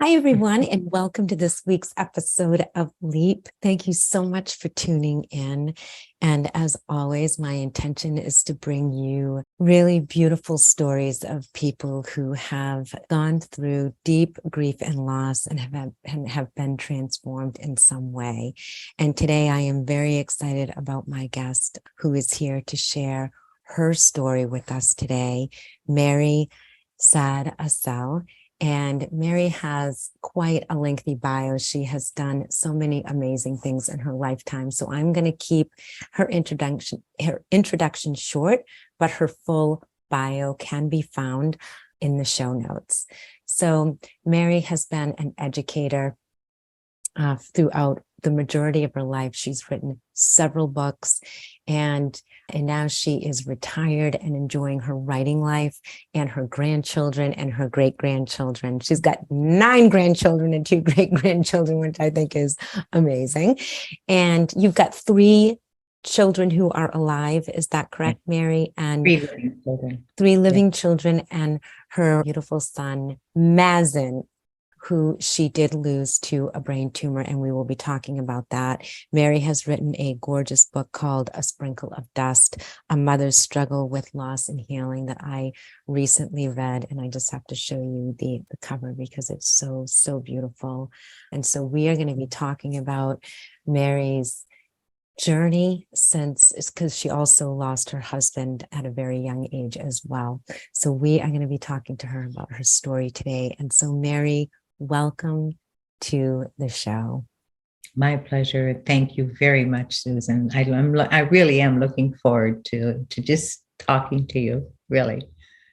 Hi, everyone, and welcome to this week's episode of Leap. Thank you so much for tuning in. And as always, my intention is to bring you really beautiful stories of people who have gone through deep grief and loss and have been transformed in some way. And today I am very excited about my guest who is here to share her story with us today, Mary Assel. And Mary has quite a lengthy bio. She has done so many amazing things in her lifetime. So I'm going to keep her introduction short, but her full bio can be found in the show notes. So Mary has been an educator throughout the majority of her life. She's written several books, and now she is retired and enjoying her writing life and her grandchildren and her great-grandchildren. She's got 9 grandchildren and 2 great-grandchildren, which I think is amazing. And you've got 3 children who are alive. Is that correct, Mary? And 3 living children. 3 living children, and her beautiful son, Mazen, who she did lose to a brain tumor, and we will be talking about that. Mary has written a gorgeous book called A Sprinkle of Dust, A Mother's Struggle with Loss and Healing, that I recently read, and I just have to show you the cover because it's so beautiful. And so we are going to be talking about Mary's journey since, it's because she also lost her husband at a very young age as well. So we are going to be talking to her about her story today. And so Mary, welcome to the show. My pleasure. Thank you very much, Susan. I really am looking forward to just talking to you, really.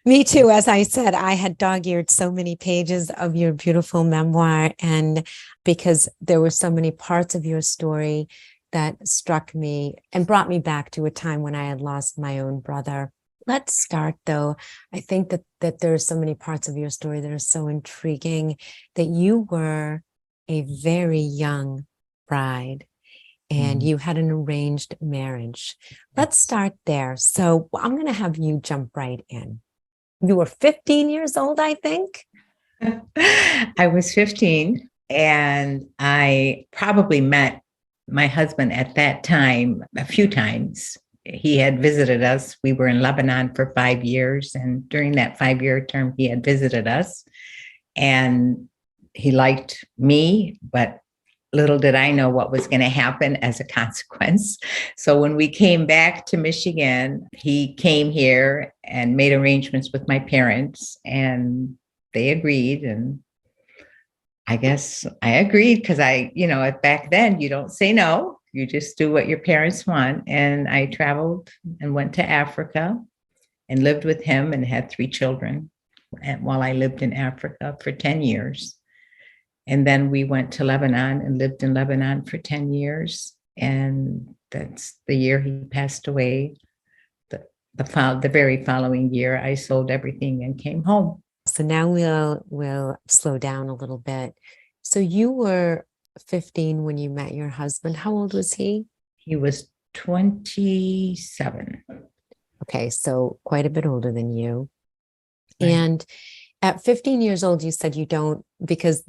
Me too. As I said, I had dog-eared so many pages of your beautiful memoir, and because there were so many parts of your story that struck me and brought me back to a time when I had lost my own brother. Let's start, though. I think that there are so many parts of your story that are so intriguing, that you were a very young bride and you had an arranged marriage. Let's start there. So I'm going to have you jump right in. You were 15 years old, I think? I was 15, and I probably met my husband at that time a few times. He had visited us. We were in Lebanon for 5 years. And during that 5-year term, he had visited us, and he liked me, but little did I know what was going to happen as a consequence. So when we came back to Michigan, he came here and made arrangements with my parents, and they agreed. And I guess I agreed because back then you don't say no. You just do what your parents want. And I traveled and went to Africa and lived with him and had 3 children while I lived in Africa for 10 years. And then we went to Lebanon and lived in Lebanon for 10 years. And that's the year he passed away. The very following year, I sold everything and came home. So now we'll slow down a little bit. So you were 15 when you met your husband. How old was he? He was 27. Okay, so quite a bit older than you. Right. And at 15 years old, you said you don't, because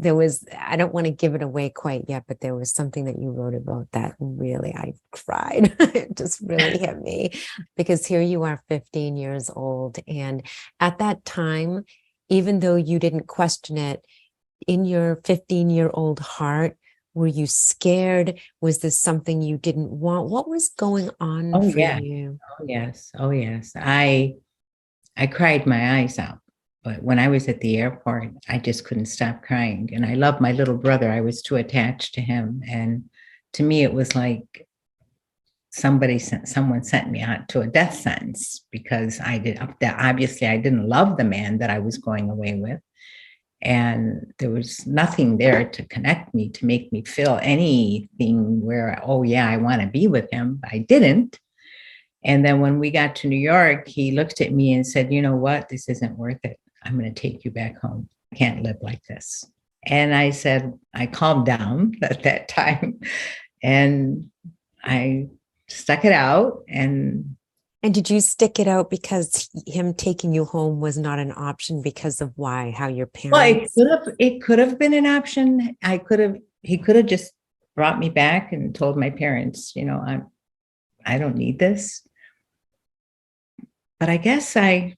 I don't want to give it away quite yet, but there was something that you wrote about that really, I cried. It just really hit me, because here you are 15 years old. And at that time, even though you didn't question it, in your 15-year-old heart, were you scared? Was this something you didn't want? What was going on for you? Oh, yes. Oh, yes. I cried my eyes out. But when I was at the airport, I just couldn't stop crying. And I loved my little brother. I was too attached to him. And to me, it was like someone sent me out to a death sentence, because obviously I didn't love the man that I was going away with. And there was nothing there to connect me, to make me feel anything where, oh yeah, I want to be with him. I didn't. And then when we got to New York, he looked at me and said, you know what, this isn't worth it. I'm going to take you back home. I can't live like this. And I said, I calmed down at that time, and I stuck it out. And And did you stick it out because him taking you home was not an option because of why? How your Well, parents? it could have been an option. He could have just brought me back and told my parents, I don't need this. But I guess I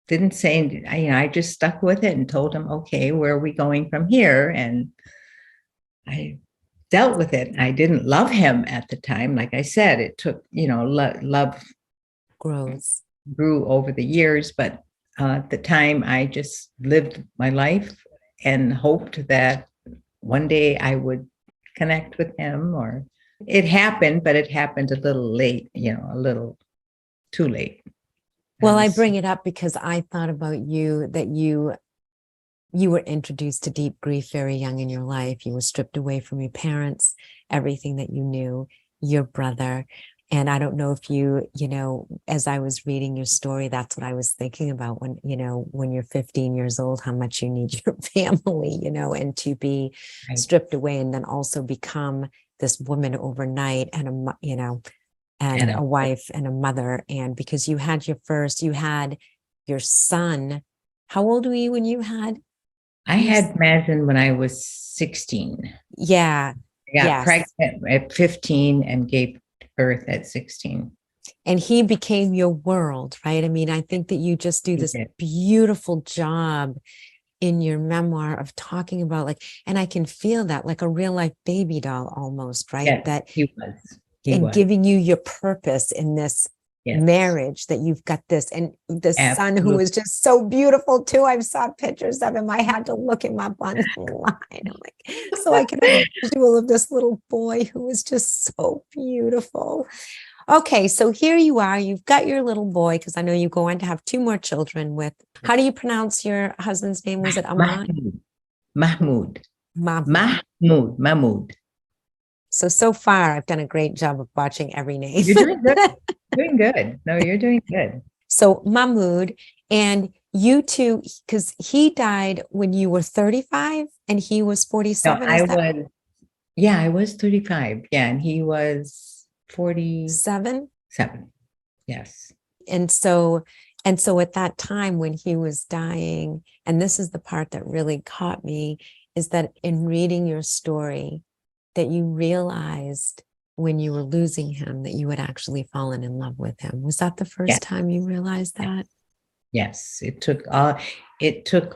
didn't say, I just stuck with it and told him, okay, where are we going from here? And I dealt with it. I didn't love him at the time. Like I said, it took, love Grows. grew over the years, but at the time I just lived my life and hoped that one day I would connect with him, or it happened, but it happened a little late, a little too late. Well, I bring it up because I thought about you, that you were introduced to deep grief very young in your life. You were stripped away from your parents, everything that you knew, your brother. And I don't know if as I was reading your story, that's what I was thinking about when you're 15 years old, how much you need your family, and to be stripped away and then also become this woman overnight and a wife and a mother. And because you had your son. How old were you when you had? I had Mazen when I was 16. Yeah. I got pregnant at 15 and gave birth at 16. And he became your world, right? I mean, I think that you just do this beautiful job in your memoir of talking about and I can feel that like a real life baby doll almost, right? Yes, that he was. Giving you your purpose in this marriage, that you've got this, and the son who is just so beautiful too. I saw pictures of him. I had to look him up online. I'm like, so I can have a visual of this little boy who was just so beautiful. Okay, so here you are. You've got your little boy, because I know you go on to have 2 more children with. How do you pronounce your husband's name? Was it Ahmad? Mahmoud. So far, I've done a great job of watching every name. You're doing good. Doing good. No, you're doing good. So Mahmoud, and you two, because he died when you were 35 and he was 47. No, I was 35. Yeah, and he was 47. Yes. And so at that time when he was dying, and this is the part that really caught me, is that in reading your story, that you realized when you were losing him that you had actually fallen in love with him. Was that the first time you realized that? Yes, it took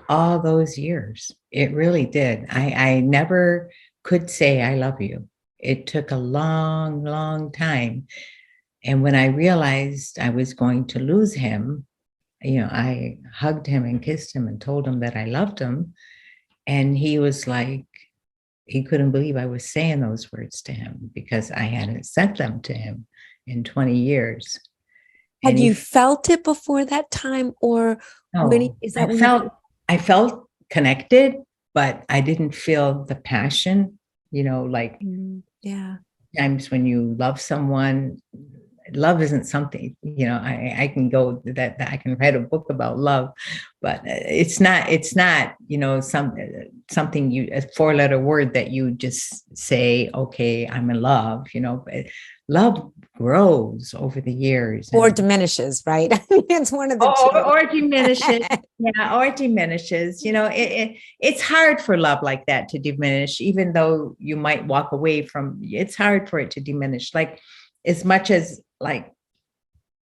all those years. It really did. I never could say I love you. It took a long, long time. And when I realized I was going to lose him, I hugged him and kissed him and told him that I loved him. And he was like, he couldn't believe I was saying those words to him because I hadn't said them to him in 20 years. Had you felt it before that time, or no? I felt connected, but I didn't feel the passion, times when you love someone, love isn't something, I can go that I can write a book about love, but it's not, something a 4-letter word that you just say, okay, I'm in love, love grows over the years. Or diminishes, right? I mean, it's one of the two. Or diminishes. Yeah, or diminishes. It's hard for love like that to diminish, even though you might walk away from, it's hard for it to diminish. Like, as much as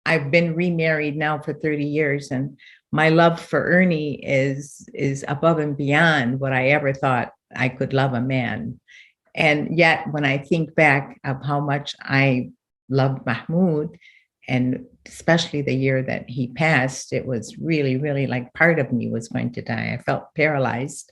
I've been remarried now for 30 years, and my love for Ernie is above and beyond what I ever thought I could love a man. And yet, when I think back of how much I loved Mahmoud, and especially the year that he passed, it was really, really like part of me was going to die. I felt paralyzed.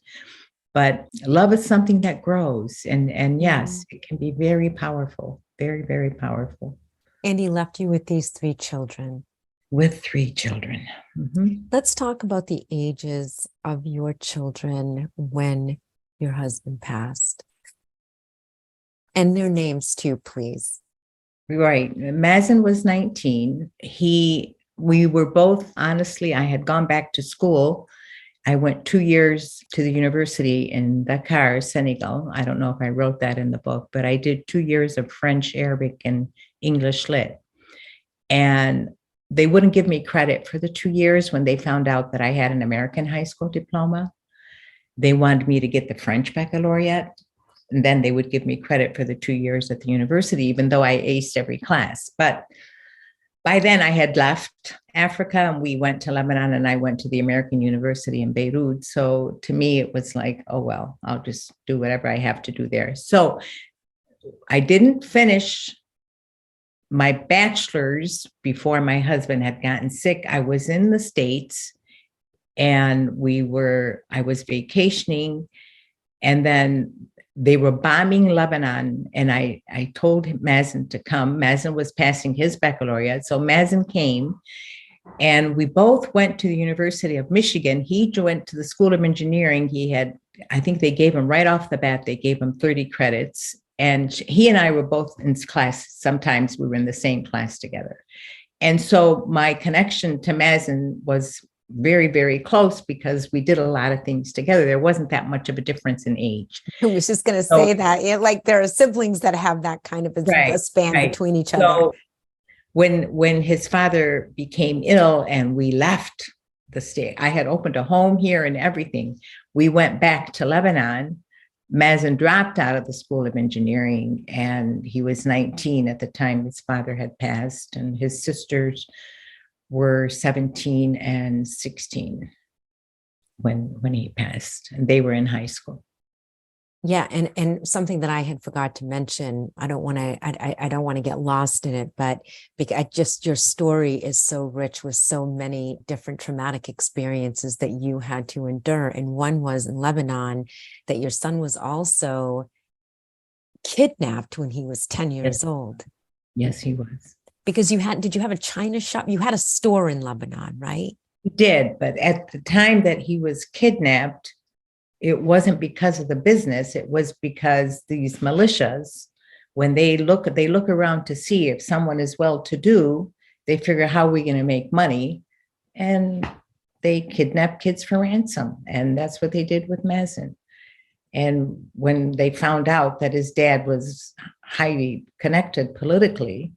But love is something that grows. And yes, it can be very powerful, very, very powerful. And he left you with these 3 children. With 3 children. Mm-hmm. Let's talk about the ages of your children when your husband passed. And their names too, please. Right. Mazen was 19. We were both, honestly, I had gone back to school. I went 2 years to the university in Dakar, Senegal. I don't know if I wrote that in the book, but I did 2 years of French, Arabic, and English Lit. And they wouldn't give me credit for the 2 years when they found out that I had an American high school diploma. They wanted me to get the French baccalaureate, and then they would give me credit for the 2 years at the university, even though I aced every class. But by then I had left Africa and we went to Lebanon, and I went to the American University in Beirut. So to me, it was like, oh, well, I'll just do whatever I have to do there. So I didn't finish my bachelor's before my husband had gotten sick. I was in the States and I was vacationing, and then they were bombing Lebanon. And I told Mazen to come. Mazen was passing his baccalaureate. So Mazen came, and we both went to the University of Michigan. He went to the School of Engineering. I think they gave him right off the bat, they gave him 30 credits. And he and I were both in class. Sometimes we were in the same class together. And so my connection to Mazen was very, very close because we did a lot of things together. There wasn't that much of a difference in age. I was just going to say that, like there are siblings that have that kind of a span between each other. So when his father became ill and we left the state, I had opened a home here and everything. We went back to Lebanon. Mazen dropped out of the School of Engineering, and he was 19 at the time his father had passed, and his sisters were 17 and 16 when he passed, and they were in high school. Yeah, and something that I had forgot to mention, I don't want to get lost in it, but just your story is so rich with so many different traumatic experiences that you had to endure. And one was in Lebanon, that your son was also kidnapped when he was 10 years old. Yes, he was. Because did you have a China shop? You had a store in Lebanon, right? He did, but at the time that he was kidnapped, it wasn't because of the business. It was because these militias, when they look around to see if someone is well-to-do, they figure, how are we going to make money? And they kidnap kids for ransom. And that's what they did with Mazen. And when they found out that his dad was highly connected politically,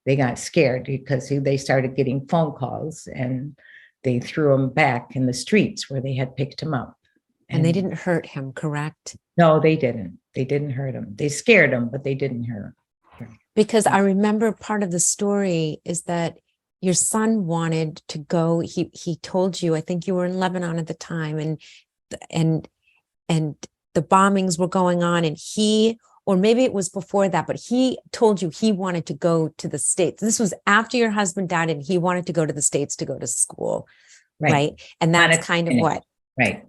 they got scared because they started getting phone calls, and they threw him back in the streets where they had picked him up. And they didn't hurt him, correct? No, they didn't. They didn't hurt him. They scared him, but they didn't hurt him. Because I remember part of the story is that your son wanted to go. He told you, I think you were in Lebanon at the time, and the bombings were going on, and or maybe it was before that, but he told you he wanted to go to the States. This was after your husband died, and he wanted to go to the States to go to school, right? And that's kind of what. Right.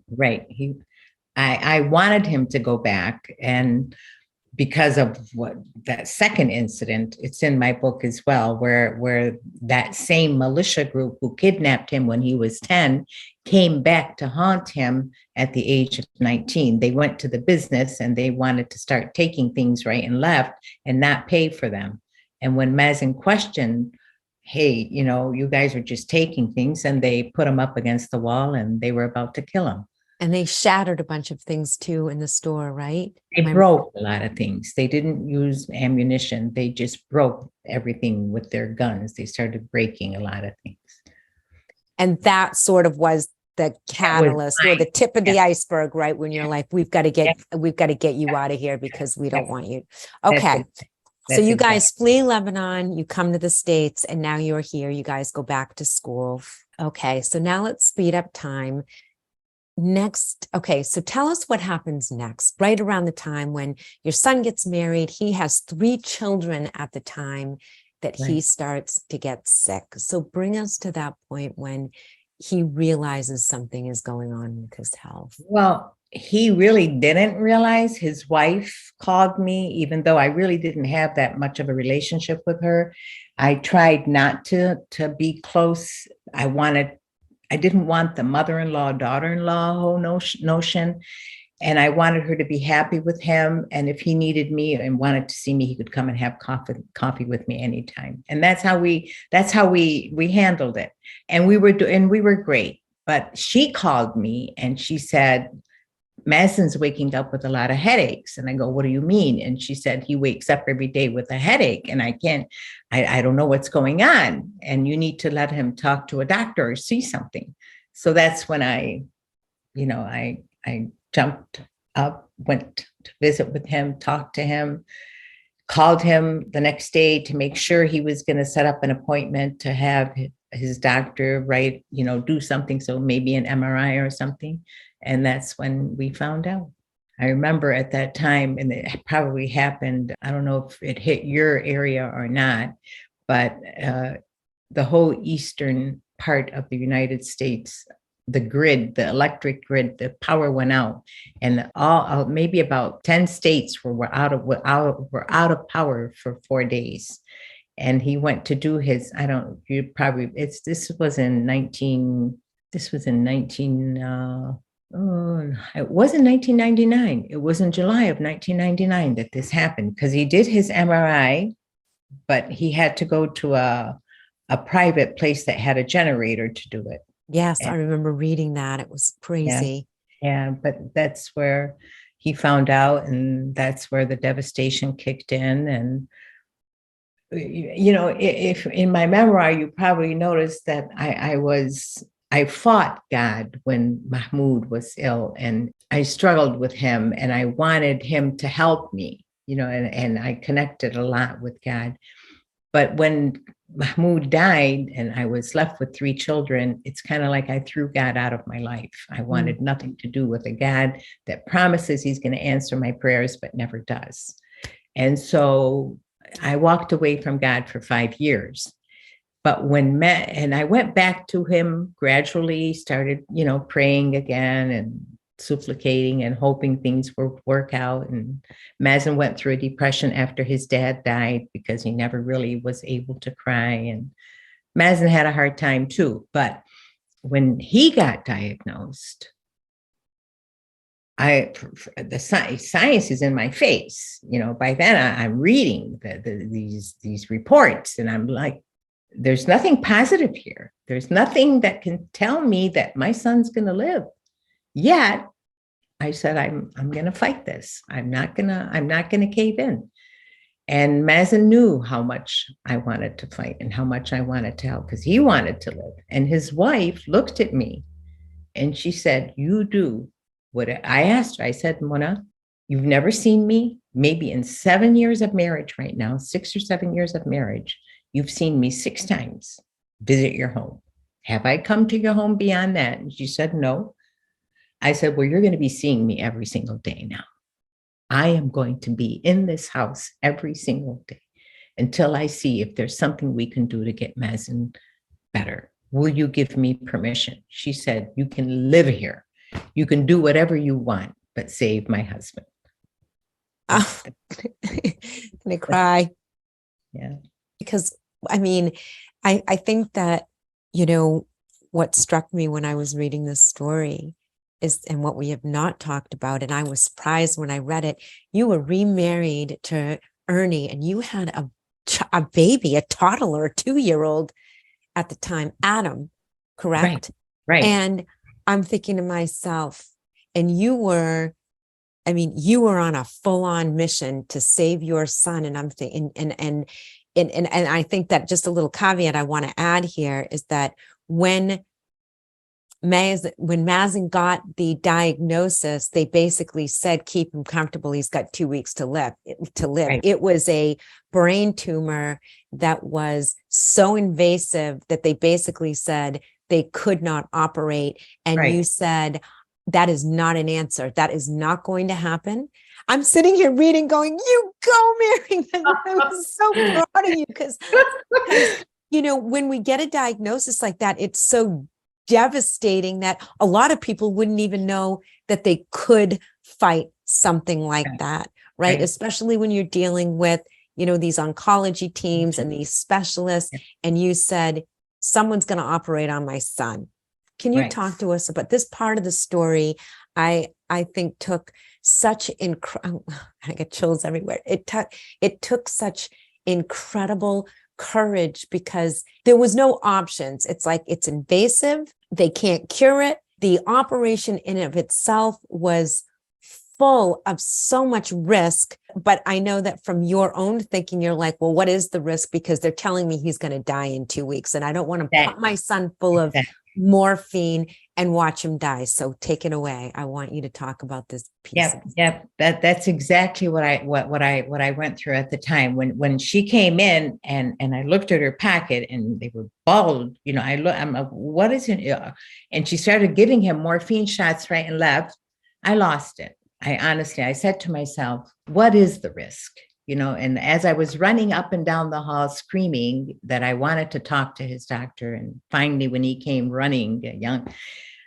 I wanted him to go back, and because of that second incident, it's in my book as well, where that same militia group who kidnapped him when he was 10 came back to haunt him at the age of 19. They went to the business and they wanted to start taking things right and left and not pay for them. And when Mazen questioned, hey, you guys are just taking things, and they put him up against the wall and they were about to kill him. And they shattered a bunch of things too in the store, right? They broke a lot of things. They didn't use ammunition. They just broke everything with their guns. They started breaking a lot of things. And that sort of was the catalyst or the tip of the iceberg, right? When you're like, we've got to get you out of here because we don't want you. Okay. So you guys flee Lebanon, you come to the States, and now you're here. You guys go back to school. Okay. So now let's speed up time. Next. Okay. So tell us what happens next, right around the time when your son gets married. He has 3 children at the time that he starts to get sick. So bring us to that point when he realizes something is going on with his health. Well, he really didn't realize. His wife called me, even though I really didn't have that much of a relationship with her. I tried not to be close. I didn't want the mother-in-law, daughter-in-law whole notion. And I wanted her to be happy with him. And if he needed me and wanted to see me, he could come and have coffee with me anytime. And that's how we handled it. And we were great. But she called me and she said, Mazen's waking up with a lot of headaches. And I go, what do you mean? And she said, he wakes up every day with a headache and I don't know what's going on. And you need to let him talk to a doctor or see something. So that's when I jumped up, went to visit with him, talked to him, called him the next day to make sure he was going to set up an appointment to have his doctor do something. So maybe an MRI or something. And that's when we found out. I remember at that time, and it probably happened, I don't know if it hit your area or not, but the whole eastern part of the United States, the grid, the electric grid, the power went out, and all maybe about 10 states were out of power for 4 days. And he went to do his, this was in 1999. It was in July of 1999 that this happened, because he did his MRI, but he had to go to a private place that had a generator to do it. Yes, I remember reading that. It was crazy. Yeah, but that's where he found out, and that's where the devastation kicked in. And if in my memoir, you probably noticed that I fought God when Mahmoud was ill, and I struggled with him, and I wanted him to help me, and I connected a lot with God. But when Mahmoud died and I was left with 3 children, it's kind of like I threw God out of my life. I wanted nothing to do with a God that promises he's going to answer my prayers, but never does. And so I walked away from God for 5 years. But and I went back to him gradually, started, praying again and supplicating and hoping things would work out. And Mazen went through a depression after his dad died because he never really was able to cry. And Mazen had a hard time too. But when he got diagnosed, the science is in my face. By then I'm reading these reports, and I'm like, there's nothing positive here. There's nothing that can tell me that my son's going to live. Yet I said, I'm going to fight this. I'm not going to cave in. And Mazen knew how much I wanted to fight and how much I wanted to help, because he wanted to live. And his wife looked at me and she said, you do what I asked her. I said, Mona, you've never seen me, maybe in 7 years of marriage right now, 6 or 7 years of marriage, you've seen me 6 times visit your home. Have I come to your home beyond that? And she said, no. I said, well, you're going to be seeing me every single day now. I am going to be in this house every single day until I see if there's something we can do to get Mazen better. Will you give me permission? She said, you can live here. You can do whatever you want, but save my husband. Oh, I'm gonna cry. Yeah. Because I think that, what struck me when I was reading this story is, and what we have not talked about, and I was surprised when I read it, you were remarried to Ernie, and you had a baby, a toddler, a 2-year-old at the time, Adam, correct? Right. And I'm thinking to myself, and you were on a full-on mission to save your son. And I'm thinking, and I think that just a little caveat I want to add here is that when Mazen got the diagnosis, they basically said, keep him comfortable. He's got 2 weeks to live. Right. It was a brain tumor that was so invasive that they basically said they could not operate. And you said, that is not an answer. That is not going to happen. I'm sitting here reading, going, you go, Mary. I'm so proud of you because, when we get a diagnosis like that, it's so devastating that a lot of people wouldn't even know that they could fight something like that, right? Especially when you're dealing with, these oncology teams and these specialists, and you said, someone's going to operate on my son. Can you talk to us about this part of the story? I think took such I get chills everywhere. It took such incredible courage because there was no options. It's like, it's invasive. They can't cure it. The operation in of itself was full of so much risk. But I know that from your own thinking, you're like, well, what is the risk? Because they're telling me he's going to die in 2 weeks. And I don't want to put my son full of morphine and watch him die. So take it away. I want you to talk about this piece. Yep. That's exactly what I went through at the time when she came in and I looked at her packet and they were bald. I'm like, what is it? And she started giving him morphine shots right and left. I lost it. I said to myself, what is the risk? And as I was running up and down the hall screaming that I wanted to talk to his doctor, and finally when he came running, young,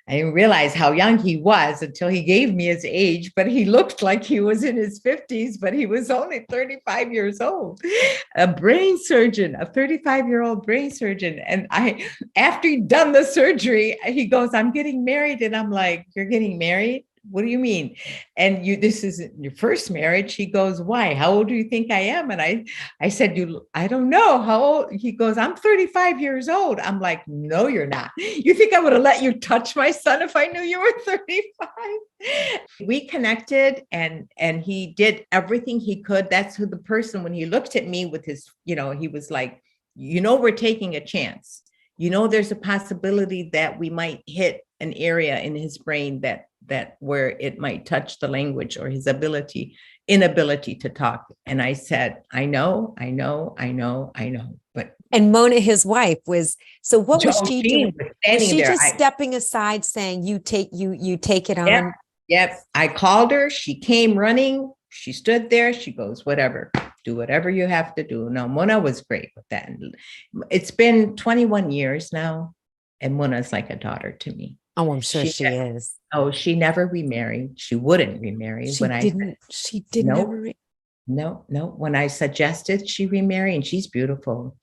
I didn't realize how young he was until he gave me his age, but he looked like he was in his 50s, but he was only 35 years old. A brain surgeon, a 35-year-old brain surgeon. And after he'd done the surgery, he goes, I'm getting married. And I'm like, you're getting married? What do you mean? And this isn't your first marriage. He goes, why? How old do you think I am? And I said, I don't know how old. He goes, I'm 35 years old. I'm like, no, you're not. You think I would have let you touch my son if I knew you were 35? We connected and he did everything he could. That's who the person, when he looked at me with his, he was like, we're taking a chance. There's a possibility that we might hit an area in his brain that where it might touch the language or his inability to talk. And I said, I know. But Mona, his wife, was, so what was she doing? Was she just stepping aside saying, you take it on? Yep. I called her. She came running. She stood there. She goes, whatever, do whatever you have to do. No, Mona was great with that. It's been 21 years now. And Mona's like a daughter to me. Oh, I'm sure she is. Oh, she never remarried. She wouldn't remarry. She didn't ever. No. When I suggested she remarry, and she's beautiful.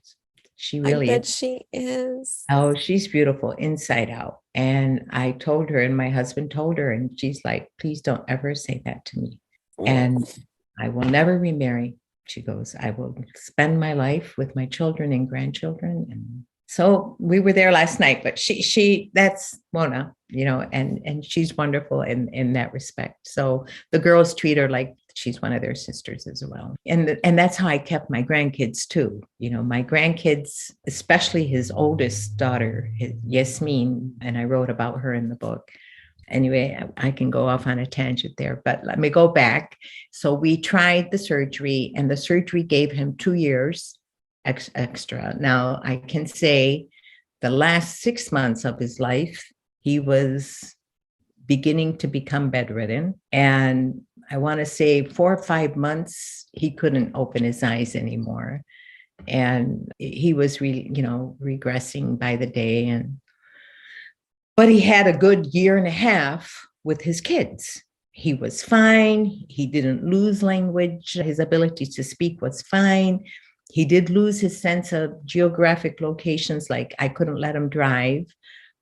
She really is. She is. Oh, she's beautiful inside out. And I told her, and my husband told her, and she's like, please don't ever say that to me. And I will never remarry. She goes, I will spend my life with my children and grandchildren. And so we were there last night, but that's Mona, and she's wonderful in that respect. So the girls treat her like she's one of their sisters as well. And that's how I kept my grandkids too. My grandkids, especially his oldest daughter, Yasmin, and I wrote about her in the book. Anyway, I can go off on a tangent there, but let me go back. So we tried the surgery, and the surgery gave him 2 years extra. Now, I can say the last 6 months of his life, he was beginning to become bedridden. And I want to say 4 or 5 months, he couldn't open his eyes anymore. And he was regressing by the day. But he had a good year and a half with his kids. He was fine. He didn't lose language. His ability to speak was fine. He did lose his sense of geographic locations. Like, I couldn't let him drive.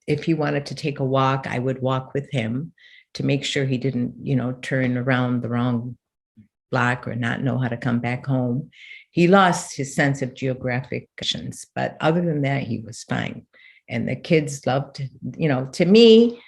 If he wanted to take a walk, I would walk with him to make sure he didn't, turn around the wrong block or not know how to come back home. He lost his sense of geographic locations, but other than that, he was fine. And the kids loved, to me,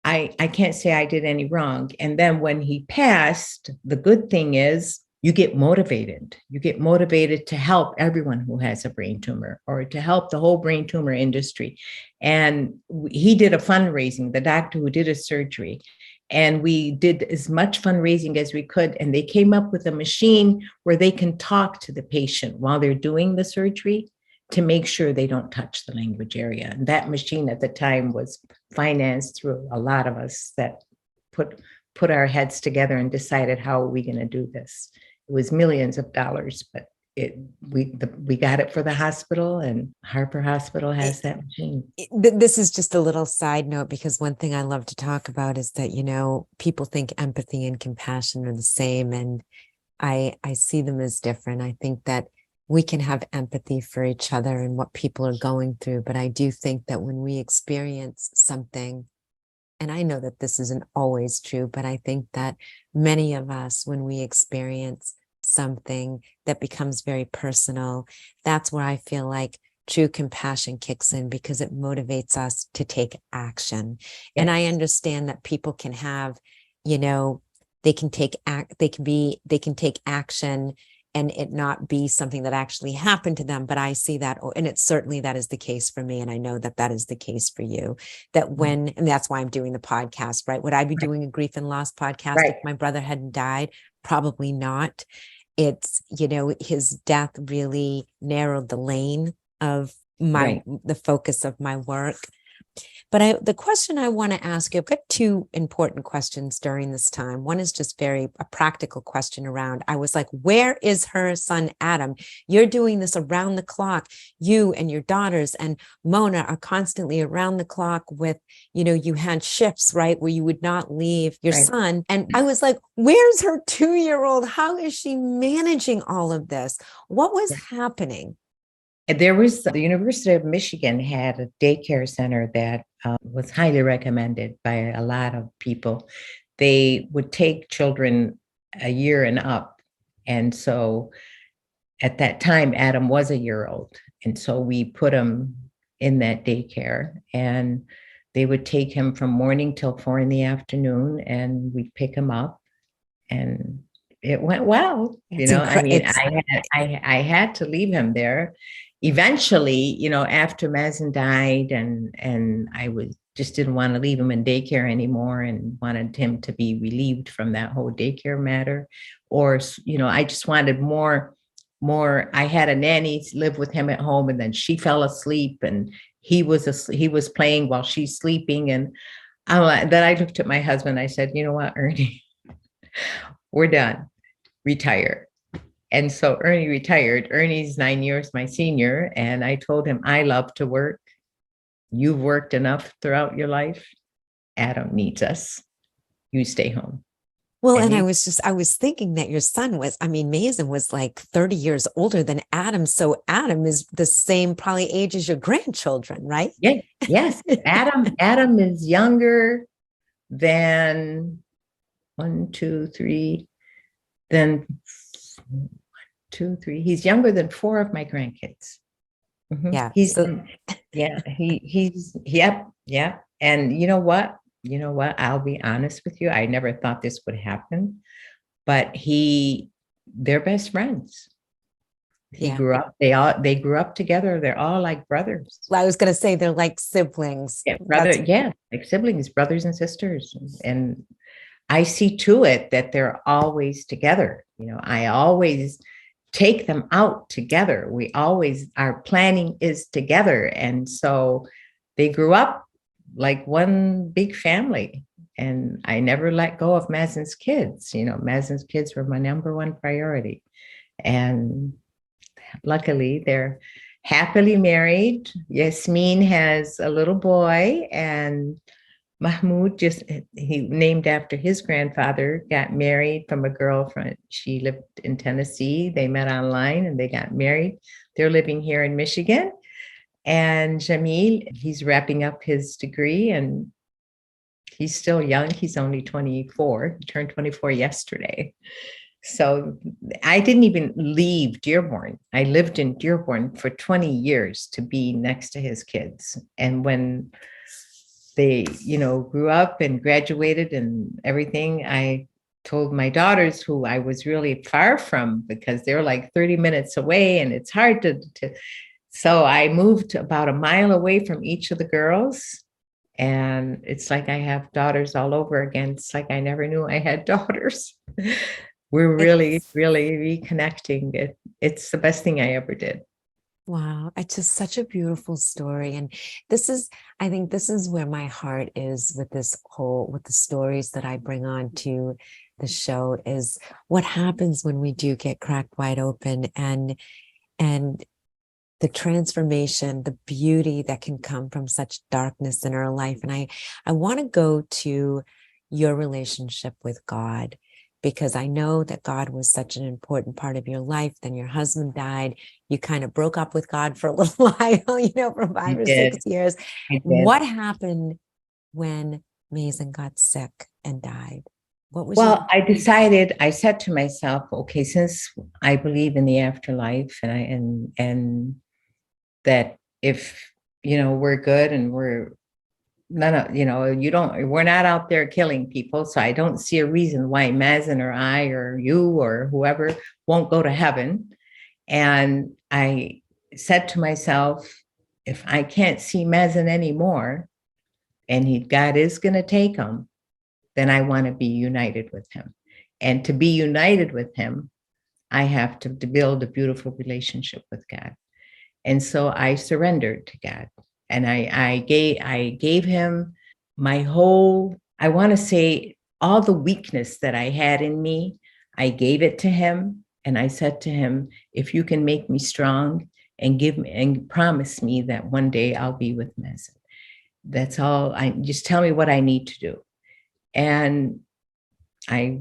I can't say I did any wrong. And then when he passed, the good thing is you get motivated. You get motivated to help everyone who has a brain tumor, or to help the whole brain tumor industry. And he did a fundraising, the doctor who did his surgery, and we did as much fundraising as we could. And they came up with a machine where they can talk to the patient while they're doing the surgery to make sure they don't touch the language area. And that machine at the time was financed through a lot of us that put our heads together and decided, how are we going to do this? It was millions of dollars, but we got it for the hospital, and Harper Hospital has that machine. This is just a little side note, because one thing I love to talk about is that, people think empathy and compassion are the same, and I see them as different. I think that we can have empathy for each other and what people are going through. But I do think that when we experience something, and I know that this isn't always true, but I think that many of us, when we experience something that becomes very personal, that's where I feel like true compassion kicks in, because it motivates us to take action. Yes. And I understand that people can have, they can take action and it not be something that actually happened to them. But I see that, and it's certainly that is the case for me. And I know that that is the case for you, that when, and that's why I'm doing the podcast, right? Would I be doing a grief and loss podcast if my brother hadn't died? Probably not. It's, his death really narrowed the lane of the focus of my work. But the question I want to ask you, I've got two important questions during this time. One is just a practical question around, I was like, where is her son, Adam? You're doing this around the clock. You and your daughters and Mona are constantly around the clock with, you had shifts, right? Where you would not leave your son. And I was like, where's her 2-year-old? How is she managing all of this? What was happening? There was the University of Michigan had a daycare center that was highly recommended by a lot of people. They would take children a year and up. And so at that time, Adam was a year old. And so we put him in that daycare, and they would take him from morning till 4 p.m, and we'd pick him up, and it went well. I had to leave him there. Eventually, after Mazen died, and I just didn't want to leave him in daycare anymore, and wanted him to be relieved from that whole daycare matter. Or, I just wanted more. I had a nanny live with him at home, and then she fell asleep, and he was playing while she's sleeping. And then I looked at my husband. I said, "You know what, Ernie, we're done. Retire." And so Ernie retired. Ernie's 9 years my senior. And I told him, I love to work. You've worked enough throughout your life. Adam needs us. You stay home. Well, and I was thinking that your son Mazen was like 30 years older than Adam. So Adam is the same probably age as your grandchildren, right? Yeah. Yes. Adam is younger than 1, 2, 3, then 1, 2, 3. He's younger than 4 of my grandkids. Mm-hmm. Yep. And you know what? I'll be honest with you. I never thought this would happen, but they're best friends. They grew up together. They're all like brothers. Well, I was going to say they're like siblings. Like siblings, brothers and sisters. And I see to it that they're always together. I always take them out together. Our planning is together. And so they grew up like one big family. And I never let go of Mazen's kids. Mazen's kids were my number one priority. And luckily, they're happily married. Yasmin has a little boy, and Mahmoud, he named after his grandfather, got married from a girlfriend. She lived in Tennessee. They met online and they got married. They're living here in Michigan. And Jamil, he's wrapping up his degree, and he's still young. He's only 24. He turned 24 yesterday. So I didn't even leave Dearborn. I lived in Dearborn for 20 years to be next to his kids. And when they, grew up and graduated and everything, I told my daughters, who I was really far from because they're like 30 minutes away and it's hard to. So I moved about a mile away from each of the girls. And it's like I have daughters all over again. It's like I never knew I had daughters. We're really, really reconnecting. It's the best thing I ever did. Wow. It's just such a beautiful story. And I think this is where my heart is with with the stories that I bring on to the show, is what happens when we do get cracked wide open, and the transformation, the beauty that can come from such darkness in our life. And I want to go to your relationship with God, because I know that God was such an important part of your life. Then your husband died. You kind of broke up with God for a little while, for 5 or 6 years. What happened when Mazen got sick and died? I said to myself, okay, since I believe in the afterlife, and that if, we're good and we're we're not out there killing people. So I don't see a reason why Mazen or I or you or whoever won't go to heaven. And I said to myself, if I can't see Mazen anymore and God is going to take him, then I want to be united with him. And to be united with him, I have to build a beautiful relationship with God. And so I surrendered to God. And I gave him my whole, I want to say, all the weakness that I had in me. I gave it to him. And I said to him, if you can make me strong and give me and promise me that one day I'll be with Mazen. That's all. I just tell me what I need to do. And I,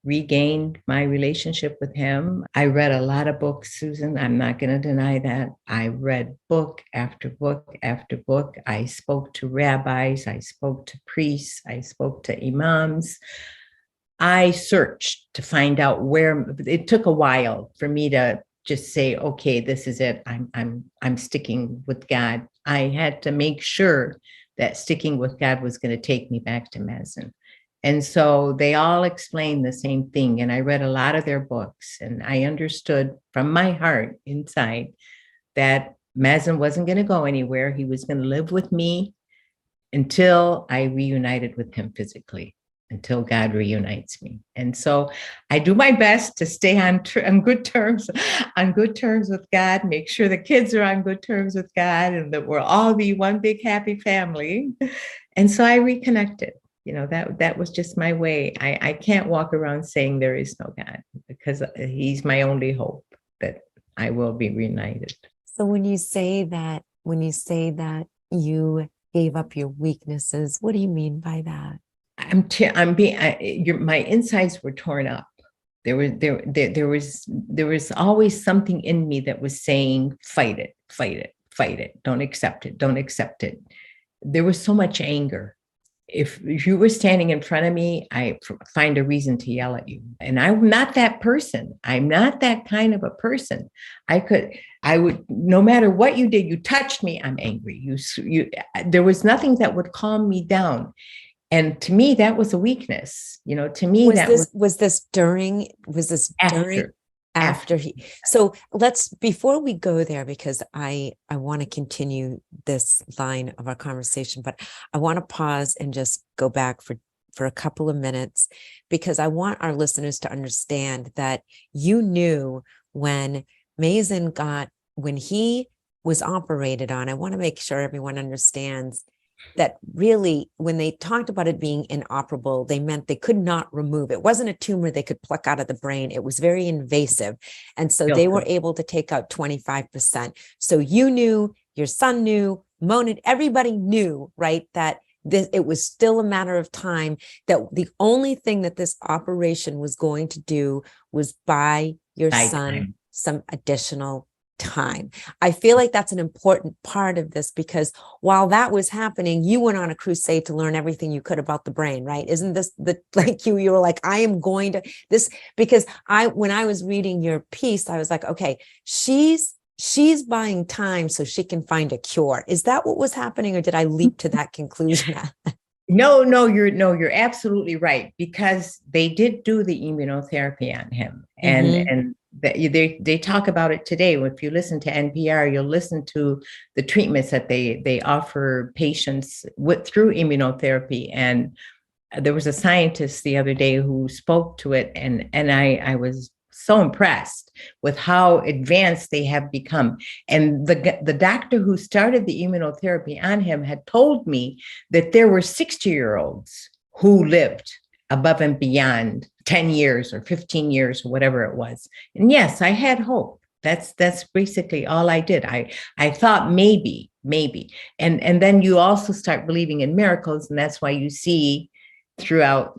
regained my relationship with him. I read a lot of books, Susan. I'm not going to deny that. I read book after book after book. I spoke to rabbis. I spoke to priests. I spoke to imams. I searched to find out where. It took a while for me to just say, okay, this is it. I'm sticking with God. I had to make sure that sticking with God was going to take me back to Mazen. And so they all explained the same thing. And I read a lot of their books, and I understood from my heart inside that Mazen wasn't going to go anywhere. He was going to live with me until I reunited with him physically, until God reunites me. And so I do my best to stay on good terms with God, make sure the kids are on good terms with God, and that we'll all be one big happy family. And so I reconnected. That was just my way. I can't walk around saying there is no God, because he's my only hope that I will be reunited. So when you say that you gave up your weaknesses, what do you mean by that? My insides were torn up. There was always something in me that was saying, fight it, fight it, fight it. Don't accept it. Don't accept it. There was so much anger. If you were standing in front of me, I find a reason to yell at you. And I'm not that person. I'm not that kind of a person. I would, no matter what you did, you touched me, I'm angry. There was nothing that would calm me down. And to me, that was a weakness. To me, was this during after he. So before we go there, because I want to continue this line of our conversation, but I want to pause and just go back for a couple of minutes, because I want our listeners to understand that you knew when when he was operated on. I want to make sure everyone understands that really, when they talked about it being inoperable, they meant they could not remove it. It wasn't a tumor they could pluck out of the brain. It was very invasive. And so they were able to take out 25%. So you knew, your son knew, Mona, everybody knew, right, that it was still a matter of time, that the only thing that this operation was going to do was buy your son some additional time. I feel like that's an important part of this, because while that was happening, you went on a crusade to learn everything you could about the brain, right? Isn't this you were like, I am going to this, because when I was reading your piece, I was like, okay, she's buying time so she can find a cure. Is that what was happening, or did I leap to that conclusion? No, you're absolutely right, because they did do the immunotherapy on him, and they talk about it today. If you listen to NPR, you'll listen to the treatments that they offer patients through immunotherapy. And there was a scientist the other day who spoke to it, and I was so impressed with how advanced they have become. And the doctor who started the immunotherapy on him had told me that there were 60-year-olds who lived above and beyond 10 years or 15 years or whatever it was. And yes, I had hope. That's basically all I did. I thought maybe. And then you also start believing in miracles. And that's why you see throughout,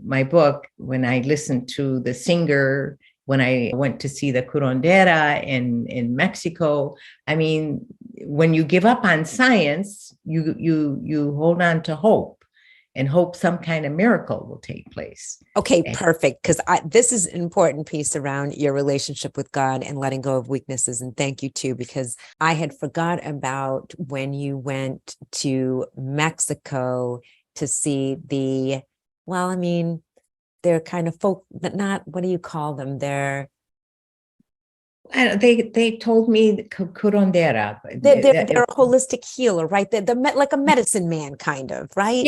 my book, when I listened to the singer, when I went to see the curandera in Mexico, I mean, when you give up on science, you hold on to hope. and hope some kind of miracle will take place. Okay, perfect. Because this is an important piece around your relationship with God and letting go of weaknesses. And thank you too, because I had forgot about when you went to Mexico to see they're kind of folk, but not, what do you call them? They told me curandera. They're a holistic healer, right? They're like a medicine man, kind of, right?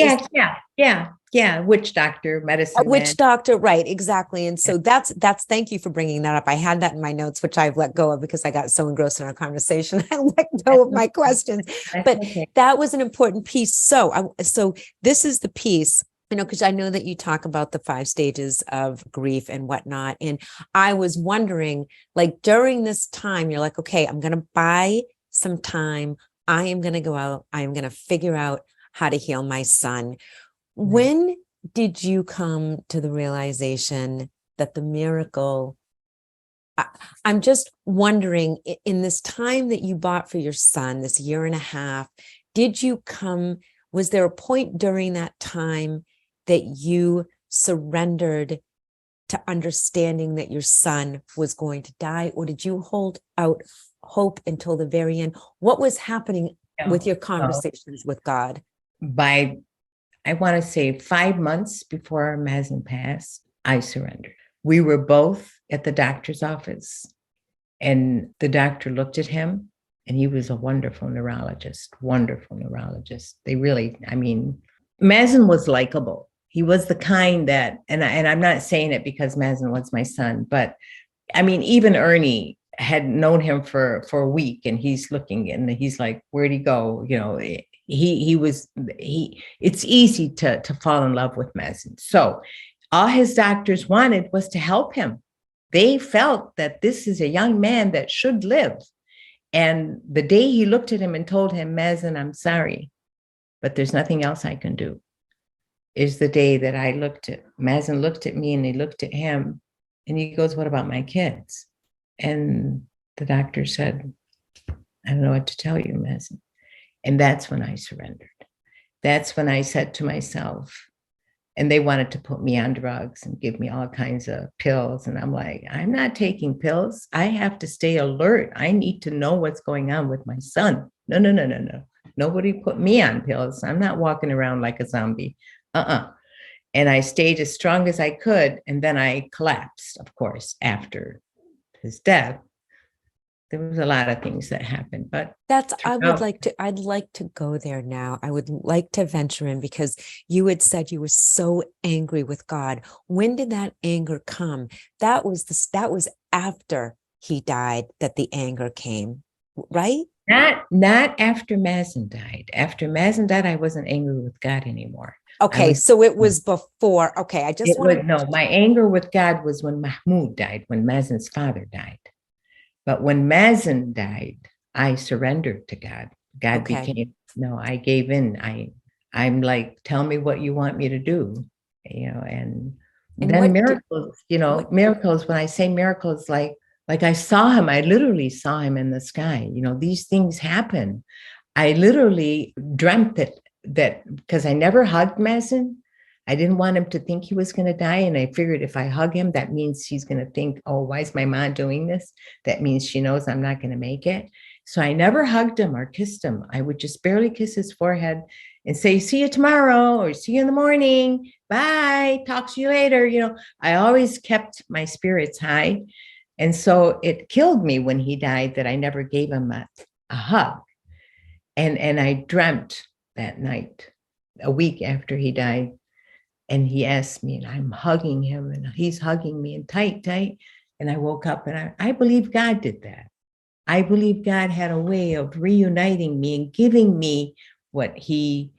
Yeah. Witch doctor, medicine A witch man. doctor, right? Exactly. And so that's thank you for bringing that up. I had that in my notes, which I've let go of because I got so engrossed in our conversation. I let go of my questions, but that was an important piece. So this is the piece, because I know that you talk about the 5 stages of grief and whatnot. And I was wondering, like, during this time, you're like, okay, I'm going to buy some time. I am going to go out. I am going to figure out how to heal my son. When did you come to the realization that the miracle, I'm just wondering, in this time that you bought for your son, this 1.5 years, was there a point during that time that you surrendered to understanding that your son was going to die? Or did you hold out hope until the very end? What was happening with your conversations with God? I want to say 5 months before Mazen passed, I surrendered. We were both at the doctor's office, and the doctor looked at him, and he was a wonderful neurologist. They really, Mazen was likable. He was the kind that, and I'm not saying it because Mazen was my son, but even Ernie had known him for a week, and he's looking and he's like, where'd he go? It's easy to fall in love with Mazen. So all his doctors wanted was to help him. They felt that this is a young man that should live. And the day he looked at him and told him, Mazen, I'm sorry, but there's nothing else I can do, is the day that Mazen looked at me, and he looked at him, and he goes, what about my kids? And the doctor said, I don't know what to tell you, Mazen. And that's when I surrendered. That's when I said to myself, and they wanted to put me on drugs and give me all kinds of pills. And I'm like, I'm not taking pills. I have to stay alert. I need to know what's going on with my son. No. Nobody put me on pills. I'm not walking around like a zombie. And I stayed as strong as I could. And then I collapsed, of course, after his death. There was a lot of things that happened, but I'd like to go there now. I would like to venture in, because you had said you were so angry with God. When did that anger come? That was after he died that the anger came, right? Not after Mazen died. After Mazen died, I wasn't angry with God anymore. Okay, so it was before. Okay, my anger with God was when Mahmoud died, when Mazen's father died. But when Mazen died, I surrendered to God. I gave in. I'm like, tell me what you want me to do, and then miracles, miracles. When I say miracles, like I saw him, I literally saw him in the sky. These things happen. I literally dreamt that because I never hugged Mazen. I didn't want him to think he was going to die. And I figured if I hug him, that means he's going to think, oh, why is my mom doing this? That means she knows I'm not going to make it. So I never hugged him or kissed him. I would just barely kiss his forehead and say, see you tomorrow, or see you in the morning. Bye. Talk to you later. I always kept my spirits high. And so it killed me when he died that I never gave him a hug. And I dreamt that night, a week after he died. And he asked me, and I'm hugging him, and he's hugging me, and tight. And I woke up, and I believe God did that. I believe God had a way of reuniting me and giving me what he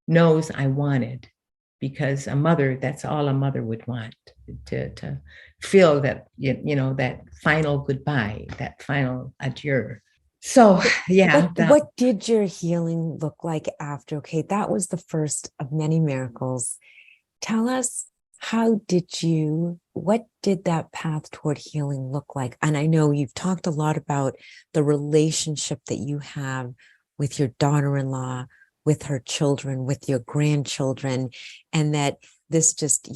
knows I wanted. Because a mother, that's all a mother would want, to feel that, that final goodbye, that final adieu. So, yeah. What did your healing look like after? Okay, that was the first of many miracles. Tell us, what did that path toward healing look like? And I know you've talked a lot about the relationship that you have with your daughter-in-law, with her children, with your grandchildren, and that this just,